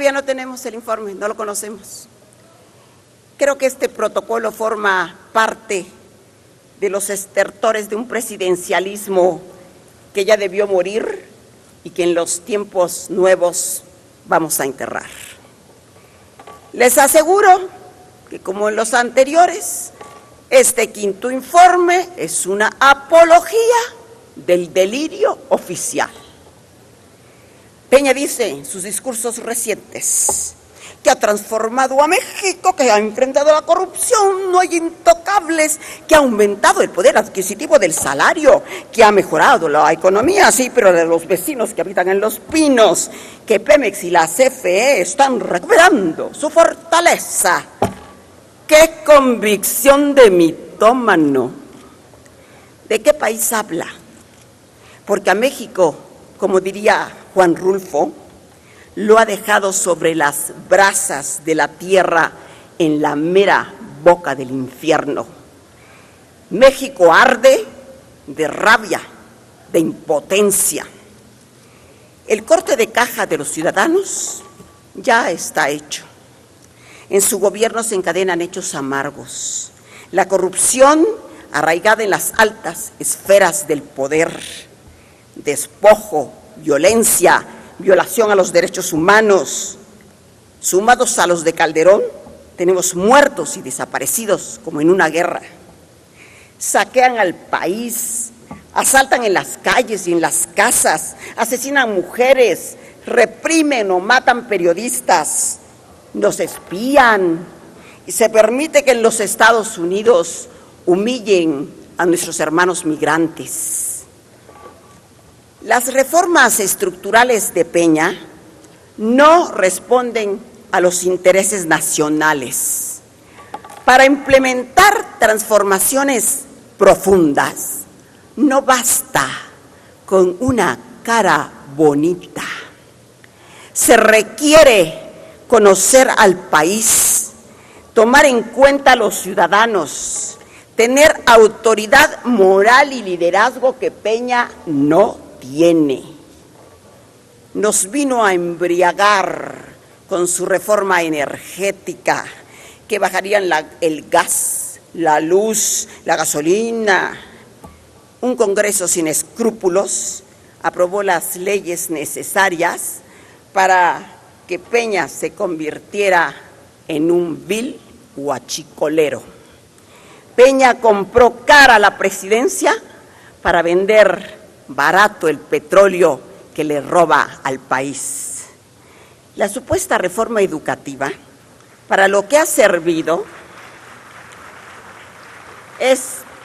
Todavía no tenemos el informe, no lo conocemos. Creo que este protocolo forma parte de los estertores de un presidencialismo que ya debió morir y que en los tiempos nuevos vamos a enterrar. Les aseguro que, como en los anteriores, este quinto informe es una apología del delirio oficial. Peña dice en sus discursos recientes que ha transformado a México, que ha enfrentado la corrupción, no hay intocables, que ha aumentado el poder adquisitivo del salario, que ha mejorado la economía, sí, pero de los vecinos que habitan en Los Pinos, que Pemex y la CFE están recuperando su fortaleza. ¡Qué convicción de mitómano! ¿De qué país habla? Porque a México, como diría Juan Rulfo, lo ha dejado sobre las brasas de la tierra en la mera boca del infierno. México arde de rabia, de impotencia. El corte de caja de los ciudadanos ya está hecho. En su gobierno se encadenan hechos amargos. La corrupción arraigada en las altas esferas del poder, despojo, violencia, violación a los derechos humanos. Sumados a los de Calderón, tenemos muertos y desaparecidos como en una guerra. Saquean al país, asaltan en las calles y en las casas, asesinan mujeres, reprimen o matan periodistas, nos espían y se permite que en los Estados Unidos humillen a nuestros hermanos migrantes. Las reformas estructurales de Peña no responden a los intereses nacionales. Para implementar transformaciones profundas, no basta con una cara bonita. Se requiere conocer al país, tomar en cuenta a los ciudadanos, tener autoridad moral y liderazgo que Peña no tiene. Nos vino a embriagar con su reforma energética, que bajarían el gas, la luz, la gasolina. Un Congreso sin escrúpulos aprobó las leyes necesarias para que Peña se convirtiera en un vil huachicolero. Peña compró cara la presidencia para vender barato el petróleo que le roba al país. La supuesta reforma educativa, para lo que ha servido, es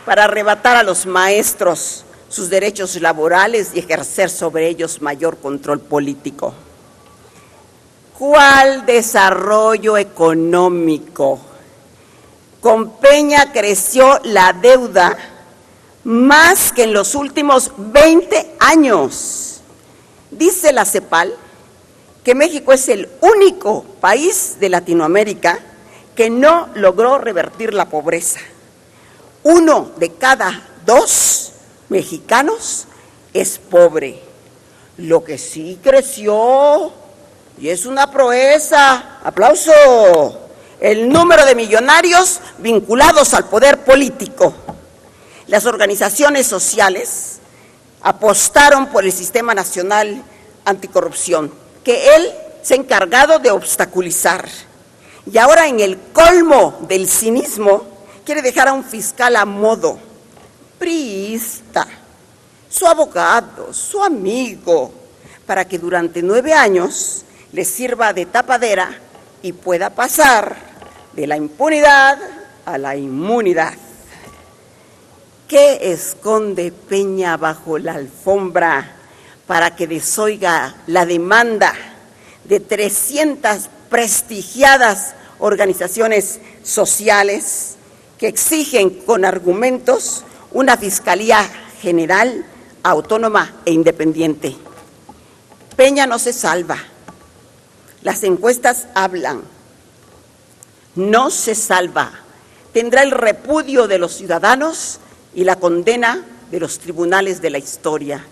para arrebatar a los maestros sus derechos laborales y ejercer sobre ellos mayor control político. ¿Cuál desarrollo económico? Con Peña creció la deuda más que en los últimos 20 años. Dice la CEPAL que México es el único país de Latinoamérica que no logró revertir la pobreza. 1 de cada 2 mexicanos es pobre. Lo que sí creció, y es una proeza, aplauso, el número de millonarios vinculados al poder político. Las organizaciones sociales apostaron por el Sistema Nacional Anticorrupción, que él se ha encargado de obstaculizar. Y ahora, en el colmo del cinismo, quiere dejar a un fiscal a modo, priista, su abogado, su amigo, para que durante 9 años le sirva de tapadera y pueda pasar de la impunidad a la inmunidad. ¿Qué esconde Peña bajo la alfombra para que desoiga la demanda de 300 prestigiadas organizaciones sociales que exigen con argumentos una Fiscalía General autónoma e independiente? Peña no se salva. Las encuestas hablan. No se salva. Tendrá el repudio de los ciudadanos y la condena de los tribunales de la historia.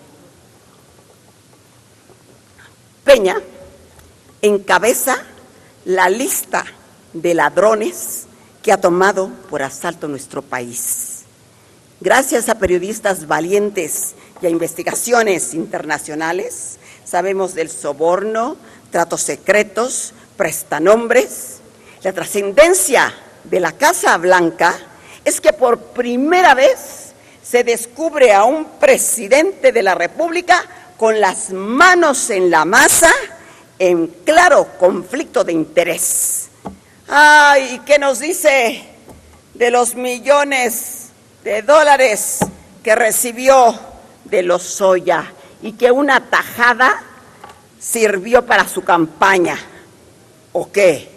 Peña encabeza la lista de ladrones que ha tomado por asalto nuestro país. Gracias a periodistas valientes y a investigaciones internacionales, sabemos del soborno, tratos secretos, prestanombres. La trascendencia de la Casa Blanca es que por primera vez se descubre a un presidente de la República con las manos en la masa, en claro conflicto de interés. Ay, ¿qué nos dice de los millones de dólares que recibió de Lozoya y que una tajada sirvió para su campaña? ¿O qué?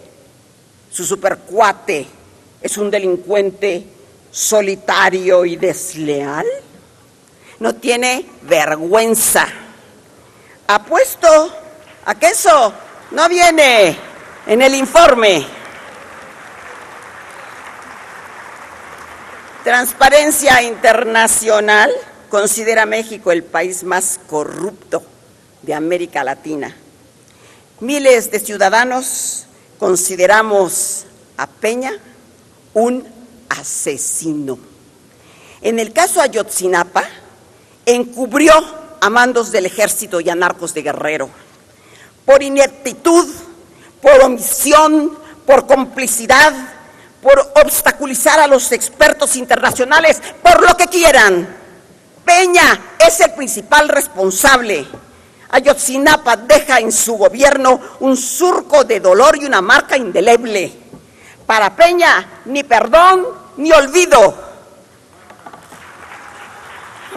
¿Su supercuate es un delincuente solitario y desleal? No tiene vergüenza. Apuesto a que eso no viene en el informe. Transparencia Internacional considera a México el país más corrupto de América Latina. Miles de ciudadanos consideramos a Peña un asesino. En el caso Ayotzinapa, encubrió a mandos del ejército y a narcos de Guerrero. Por ineptitud, por omisión, por complicidad, por obstaculizar a los expertos internacionales, por lo que quieran. Peña es el principal responsable. Ayotzinapa deja en su gobierno un surco de dolor y una marca indeleble. Para Peña, ni perdón ni olvido.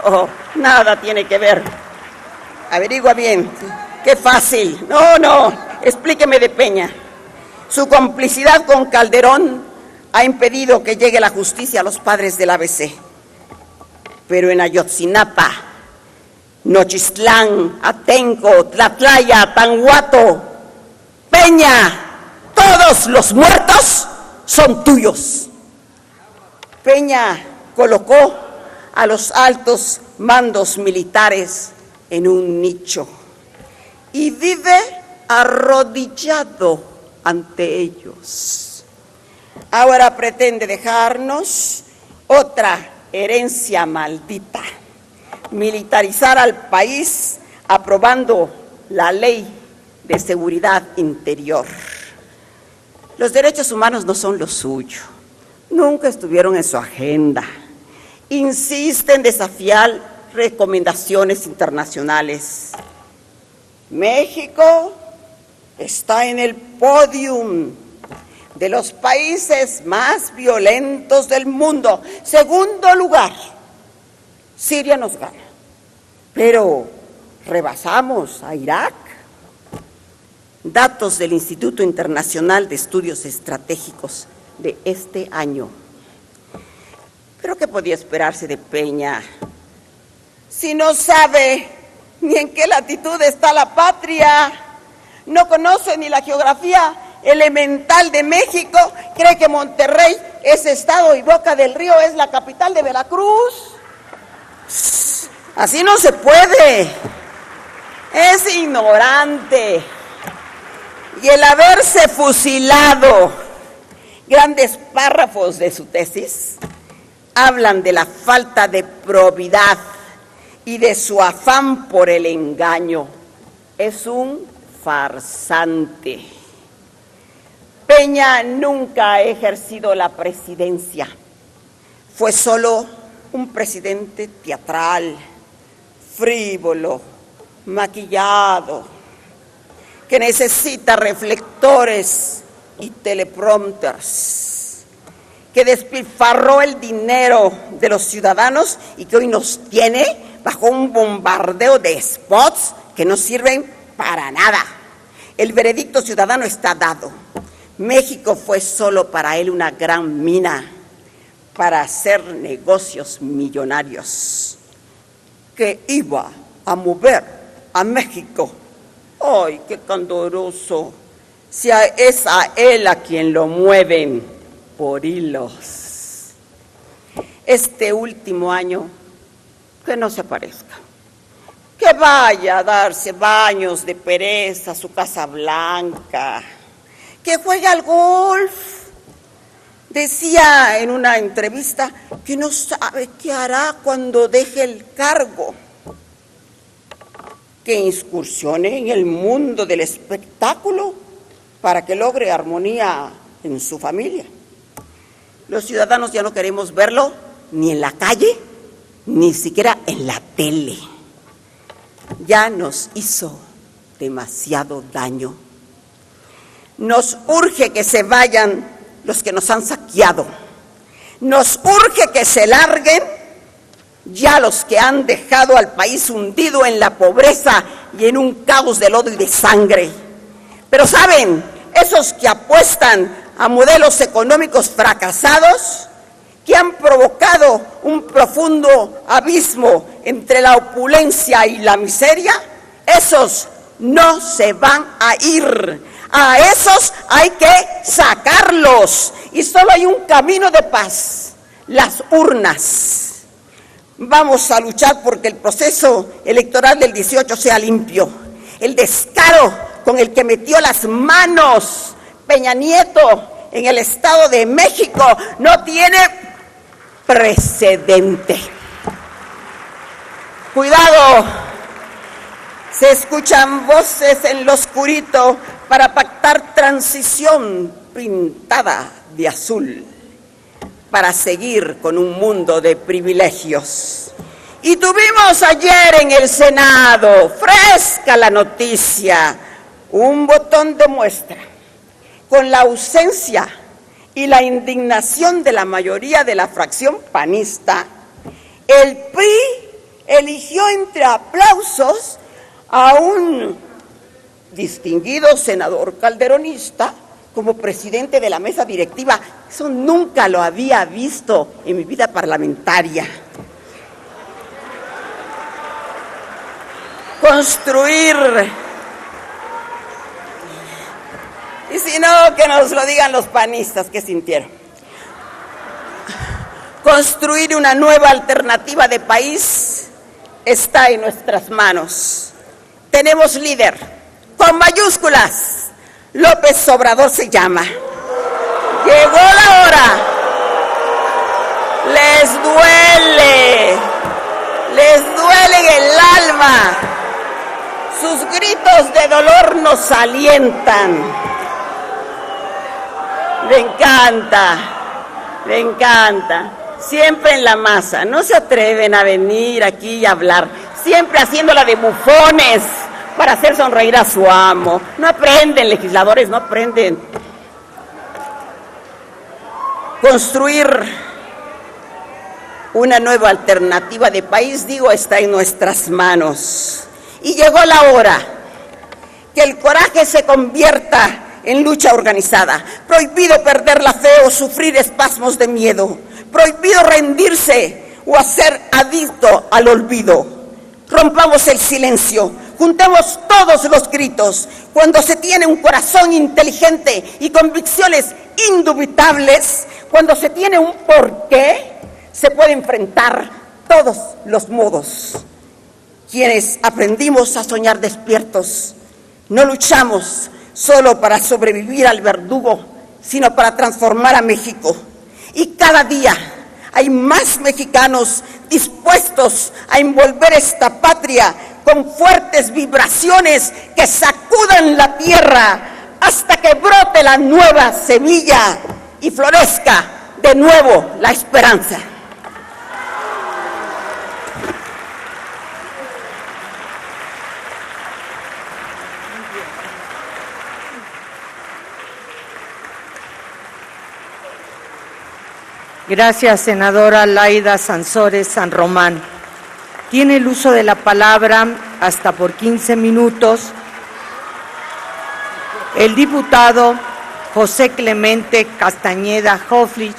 Oh, nada tiene que ver. Averigua bien. Qué fácil. No, explíqueme de Peña. Su complicidad con Calderón ha impedido que llegue la justicia a los padres del ABC. Pero en Ayotzinapa, Nochistlán, Atenco, Tlatlaya, Tanguato, Peña, todos los muertos son tuyos. Peña colocó a los altos mandos militares en un nicho y vive arrodillado ante ellos. Ahora pretende dejarnos otra herencia maldita: militarizar al país aprobando la ley de seguridad interior. Los derechos humanos no son lo suyo, nunca estuvieron en su agenda. Insiste en desafiar recomendaciones internacionales. México está en el podium de los países más violentos del mundo. Segundo lugar, Siria nos gana, pero rebasamos a Irak. Datos del Instituto Internacional de Estudios Estratégicos de este año. ¿Pero qué podía esperarse de Peña si no sabe ni en qué latitud está la patria? No conoce ni la geografía elemental de México. Cree que Monterrey es estado y Boca del Río es la capital de Veracruz. Así no se puede. Es ignorante. Y el haberse fusilado grandes párrafos de su tesis hablan de la falta de probidad y de su afán por el engaño. Es un farsante. Peña nunca ha ejercido la presidencia. Fue solo un presidente teatral, frívolo, maquillado, que necesita reflectores y teleprompters, que despilfarró el dinero de los ciudadanos y que hoy nos tiene bajo un bombardeo de spots que no sirven para nada. El veredicto ciudadano está dado. México fue solo para él una gran mina para hacer negocios millonarios que iba a mover a México. ¡Ay, qué candoroso! Si es a él a quien lo mueven por hilos. Este último año, que no se parezca. Que que vaya a darse baños de pereza a su Casa Blanca, que juegue al golf. Decía en una entrevista que no sabe qué hará cuando deje el cargo, que incursione en el mundo del espectáculo para que logre armonía en su familia. Los ciudadanos ya no queremos verlo ni en la calle, ni siquiera en la tele. Ya nos hizo demasiado daño. Nos urge que se vayan los que nos han saqueado. Nos urge que se larguen ya los que han dejado al país hundido en la pobreza y en un caos de lodo y de sangre. Pero ¿saben? Esos que apuestan a modelos económicos fracasados, que han provocado un profundo abismo entre la opulencia y la miseria, esos no se van a ir. A esos hay que sacarlos. Y solo hay un camino de paz: las urnas. Vamos a luchar porque el proceso electoral del 18 sea limpio. El descaro con el que metió las manos Peña Nieto en el Estado de México no tiene precedente. Cuidado, se escuchan voces en lo oscurito para pactar transición pintada de azul, para seguir con un mundo de privilegios. Y tuvimos ayer en el Senado, fresca la noticia, un botón de muestra, con la ausencia y la indignación de la mayoría de la fracción panista. El PRI eligió entre aplausos a un distinguido senador calderonista como presidente de la mesa directiva. Eso nunca lo había visto en mi vida parlamentaria. Construir, y si no, que nos lo digan los panistas que sintieron. Construir una nueva alternativa de país está en nuestras manos. Tenemos líder, con mayúsculas. López Obrador se llama. Llegó la hora. Les duele en el alma. Sus gritos de dolor nos alientan. Le encanta. Siempre en la masa. No se atreven a venir aquí y hablar. Siempre haciéndola de bufones para hacer sonreír a su amo. No aprenden, legisladores, no aprenden. Construir una nueva alternativa de país, digo, está en nuestras manos. Y llegó la hora que el coraje se convierta en lucha organizada. Prohibido perder la fe o sufrir espasmos de miedo. Prohibido rendirse o hacer adicto al olvido. Rompamos el silencio. Juntemos todos los gritos. Cuando se tiene un corazón inteligente y convicciones indubitables, cuando se tiene un porqué, se puede enfrentar todos los modos. Quienes aprendimos a soñar despiertos, no luchamos solo para sobrevivir al verdugo, sino para transformar a México. Y cada día hay más mexicanos dispuestos a envolver esta patria con fuertes vibraciones que sacudan la tierra hasta que brote la nueva semilla y florezca de nuevo la esperanza. Gracias, senadora Laida Sansores San Román. Tiene el uso de la palabra hasta por 15 minutos el diputado José Clemente Castañeda Hofflich,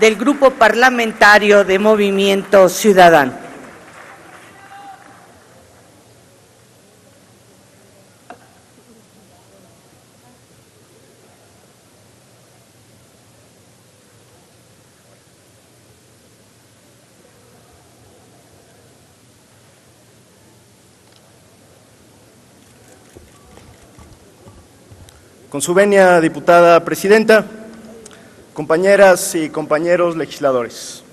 del Grupo Parlamentario de Movimiento Ciudadano. Con su venia, diputada presidenta, compañeras y compañeros legisladores.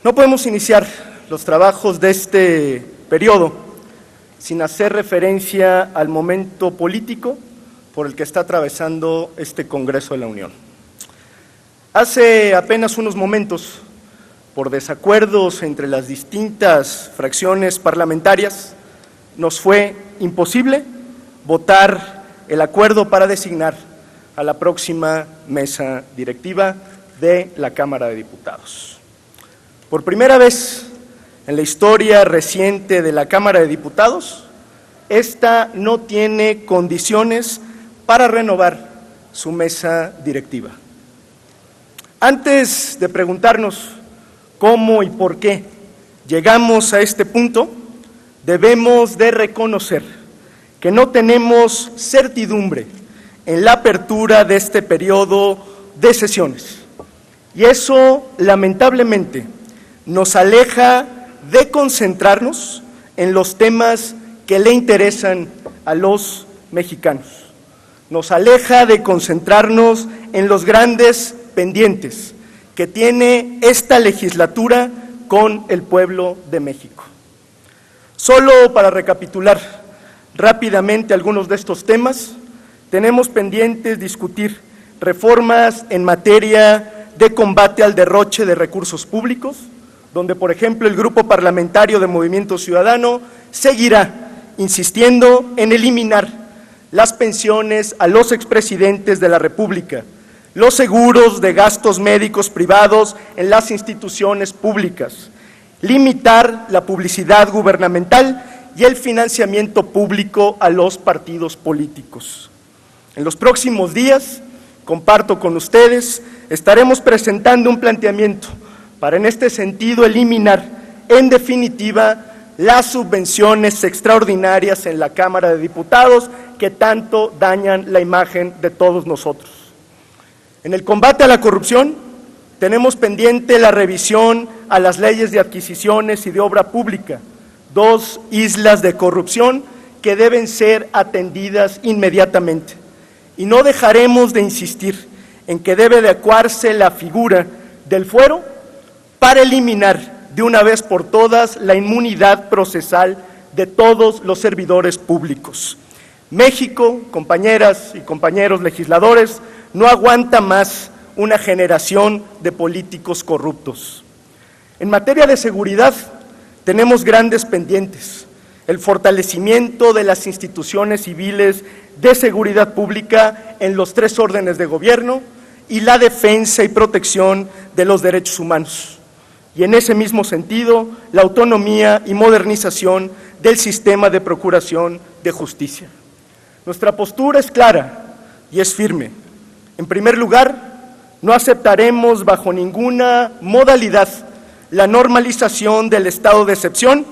No podemos iniciar los trabajos de este periodo sin hacer referencia al momento político por el que está atravesando este Congreso de la Unión. Hace apenas unos momentos, por desacuerdos entre las distintas fracciones parlamentarias, nos fue imposible votar el acuerdo para designar a la próxima mesa directiva de la Cámara de Diputados. Por primera vez en la historia reciente de la Cámara de Diputados, esta no tiene condiciones para renovar su mesa directiva. Antes de preguntarnos cómo y por qué llegamos a este punto, debemos de reconocer que no tenemos certidumbre en la apertura de este periodo de sesiones. Y eso, lamentablemente, nos aleja de concentrarnos en los temas que le interesan a los mexicanos. Nos aleja de concentrarnos en los grandes pendientes que tiene esta legislatura con el pueblo de México. Solo para recapitular rápidamente algunos de estos temas, tenemos pendientes discutir reformas en materia de combate al derroche de recursos públicos, donde, por ejemplo, el Grupo Parlamentario de Movimiento Ciudadano seguirá insistiendo en eliminar las pensiones a los expresidentes de la República, los seguros de gastos médicos privados en las instituciones públicas, limitar la publicidad gubernamental y el financiamiento público a los partidos políticos. En los próximos días, comparto con ustedes, estaremos presentando un planteamiento para en este sentido eliminar en definitiva las subvenciones extraordinarias en la Cámara de Diputados que tanto dañan la imagen de todos nosotros. En el combate a la corrupción, tenemos pendiente la revisión a las leyes de adquisiciones y de obra pública, dos islas de corrupción que deben ser atendidas inmediatamente. Y no dejaremos de insistir en que debe adecuarse la figura del fuero para eliminar de una vez por todas la inmunidad procesal de todos los servidores públicos. México, compañeras y compañeros legisladores, no aguanta más una generación de políticos corruptos. En materia de seguridad, tenemos grandes pendientes: el fortalecimiento de las instituciones civiles de seguridad pública en los tres órdenes de gobierno y la defensa y protección de los derechos humanos. Y en ese mismo sentido, la autonomía y modernización del sistema de procuración de justicia. Nuestra postura es clara y es firme. En primer lugar, no aceptaremos bajo ninguna modalidad la normalización del estado de excepción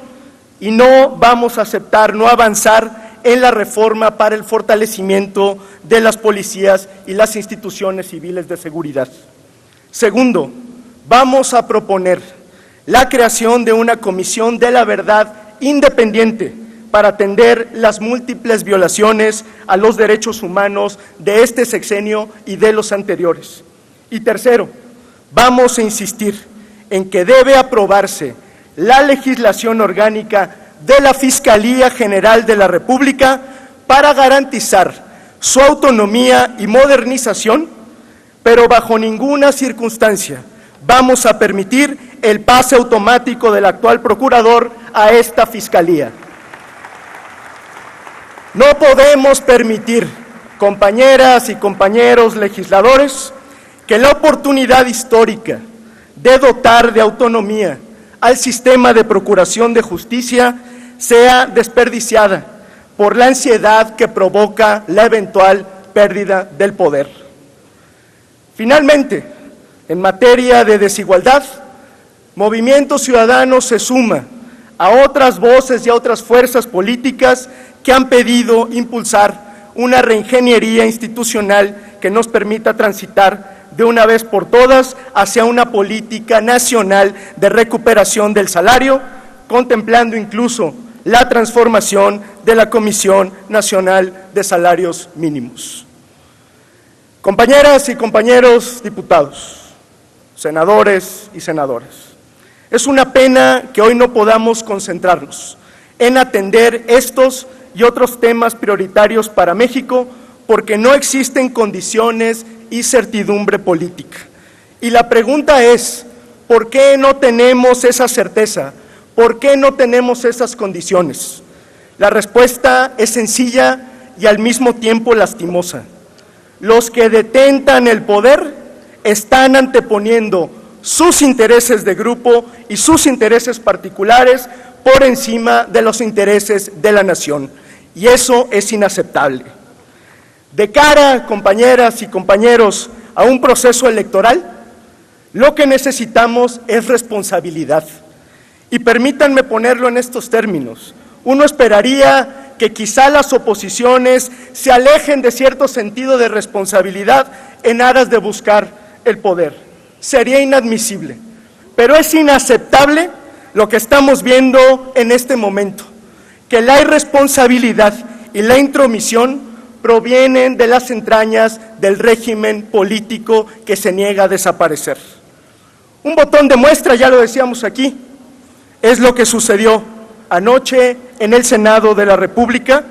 y no vamos a aceptar no avanzar en la reforma para el fortalecimiento de las policías y las instituciones civiles de seguridad. Segundo, vamos a proponer la creación de una comisión de la verdad independiente para atender las múltiples violaciones a los derechos humanos de este sexenio y de los anteriores. Y tercero, vamos a insistir en que debe aprobarse la legislación orgánica de la Fiscalía General de la República para garantizar su autonomía y modernización, pero bajo ninguna circunstancia vamos a permitir el pase automático del actual procurador a esta Fiscalía. No podemos permitir, compañeras y compañeros legisladores, que la oportunidad histórica de dotar de autonomía al sistema de procuración de justicia sea desperdiciada por la ansiedad que provoca la eventual pérdida del poder. Finalmente, en materia de desigualdad, Movimiento Ciudadano se suma a otras voces y a otras fuerzas políticas que han pedido impulsar una reingeniería institucional que nos permita transitar de una vez por todas hacia una política nacional de recuperación del salario, contemplando incluso la transformación de la Comisión Nacional de Salarios Mínimos. Compañeras y compañeros diputados, senadores y senadoras, es una pena que hoy no podamos concentrarnos en atender estos y otros temas prioritarios para México porque no existen condiciones y certidumbre política. Y la pregunta es, ¿por qué no tenemos esa certeza? ¿Por qué no tenemos esas condiciones? La respuesta es sencilla y al mismo tiempo lastimosa. Los que detentan el poder están anteponiendo sus intereses de grupo y sus intereses particulares por encima de los intereses de la nación. Y eso es inaceptable. De cara, compañeras y compañeros, a un proceso electoral, lo que necesitamos es responsabilidad. Y permítanme ponerlo en estos términos. Uno esperaría que quizá las oposiciones se alejen de cierto sentido de responsabilidad en aras de buscar el poder. Sería inadmisible, pero es inaceptable lo que estamos viendo en este momento, que la irresponsabilidad y la intromisión provienen de las entrañas del régimen político que se niega a desaparecer. Un botón de muestra, ya lo decíamos aquí, es lo que sucedió anoche en el Senado de la República,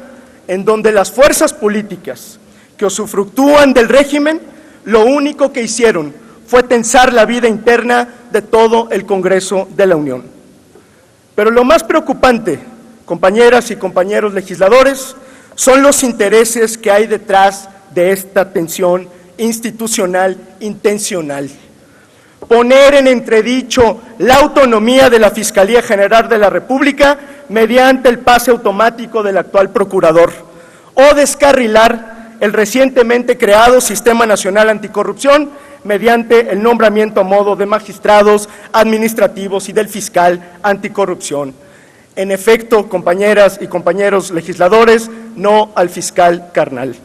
en donde las fuerzas políticas que usufructúan del régimen, lo único que hicieron fue tensar la vida interna de todo el Congreso de la Unión. Pero lo más preocupante, compañeras y compañeros legisladores, son los intereses que hay detrás de esta tensión institucional intencional. Poner en entredicho la autonomía de la Fiscalía General de la República mediante el pase automático del actual procurador, o descarrilar el recientemente creado Sistema Nacional Anticorrupción mediante el nombramiento a modo de magistrados administrativos y del fiscal anticorrupción. En efecto, compañeras y compañeros legisladores, no al fiscal carnal.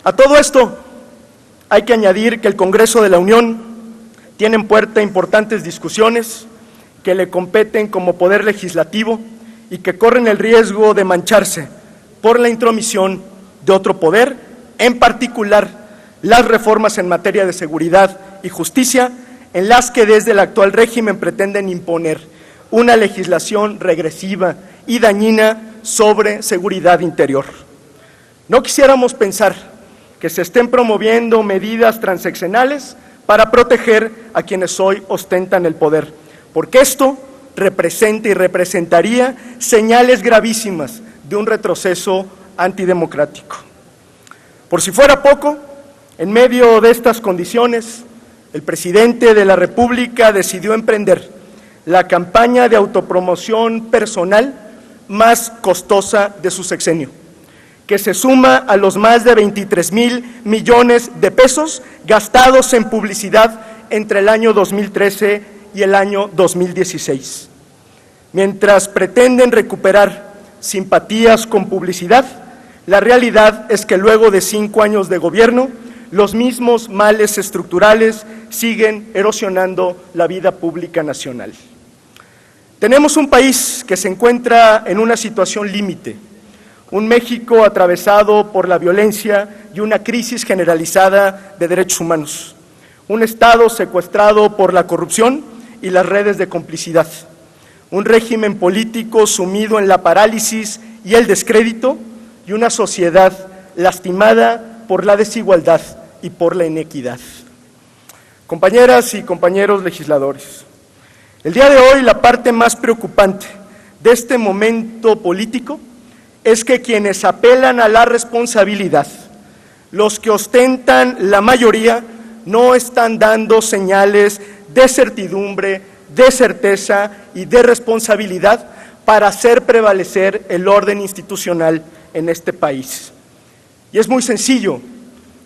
A todo esto hay que añadir que el Congreso de la Unión tiene en puerta importantes discusiones que le competen como poder legislativo y que corren el riesgo de mancharse por la intromisión de otro poder, en particular las reformas en materia de seguridad y justicia, en las que desde el actual régimen pretenden imponer una legislación regresiva y dañina sobre seguridad interior. No quisiéramos pensar que se estén promoviendo medidas transeccionales para proteger a quienes hoy ostentan el poder, porque esto representa y representaría señales gravísimas de un retroceso antidemocrático. Por si fuera poco, en medio de estas condiciones, el presidente de la República decidió emprender la campaña de autopromoción personal más costosa de su sexenio, que se suma a los más de 23,000 millones de pesos gastados en publicidad entre el año 2013 y el año 2016. Mientras pretenden recuperar simpatías con publicidad, la realidad es que luego de 5 años de gobierno, los mismos males estructurales siguen erosionando la vida pública nacional. Tenemos un país que se encuentra en una situación límite, un México atravesado por la violencia y una crisis generalizada de derechos humanos, un Estado secuestrado por la corrupción y las redes de complicidad, un régimen político sumido en la parálisis y el descrédito y una sociedad lastimada por la desigualdad y por la inequidad. Compañeras y compañeros legisladores, el día de hoy la parte más preocupante de este momento político es que quienes apelan a la responsabilidad, los que ostentan la mayoría, no están dando señales de certidumbre, de certeza y de responsabilidad para hacer prevalecer el orden institucional en este país. Y es muy sencillo,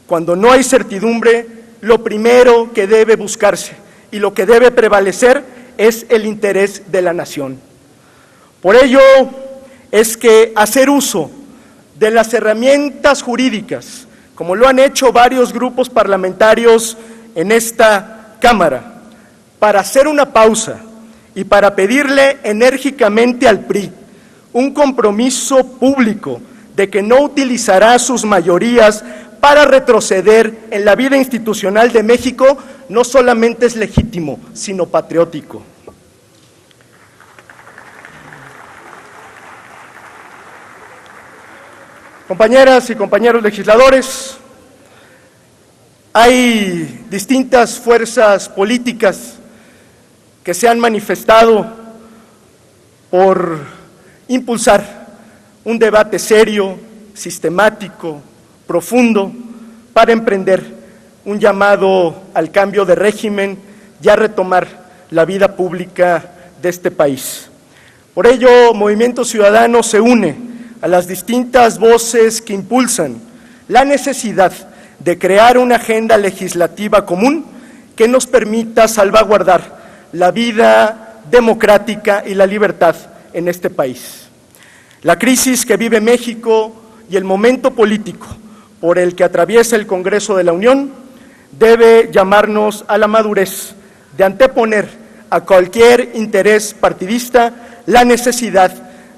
cuando no hay certidumbre, lo primero que debe buscarse y lo que debe prevalecer es el interés de la nación. Por ello es que hacer uso de las herramientas jurídicas, como lo han hecho varios grupos parlamentarios en esta Cámara para hacer una pausa y para pedirle enérgicamente al PRI un compromiso público de que no utilizará sus mayorías para retroceder en la vida institucional de México, no solamente es legítimo, sino patriótico. Compañeras y compañeros legisladores, hay distintas fuerzas políticas que se han manifestado por impulsar un debate serio, sistemático, profundo, para emprender un llamado al cambio de régimen y a retomar la vida pública de este país. Por ello, Movimiento Ciudadano se une a las distintas voces que impulsan la necesidad de crear una agenda legislativa común que nos permita salvaguardar la vida democrática y la libertad en este país. La crisis que vive México y el momento político por el que atraviesa el Congreso de la Unión debe llamarnos a la madurez de anteponer a cualquier interés partidista la necesidad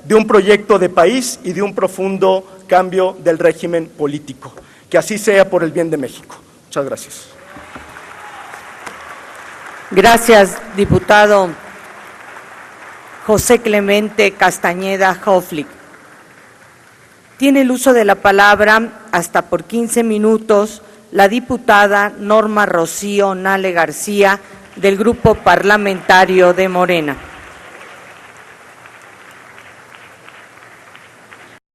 de un proyecto de país y de un profundo cambio del régimen político. Que así sea por el bien de México. Muchas gracias. Gracias, diputado José Clemente Castañeda Hofflick. Tiene el uso de la palabra hasta por 15 minutos la diputada Norma Rocío Nale García del Grupo Parlamentario de Morena.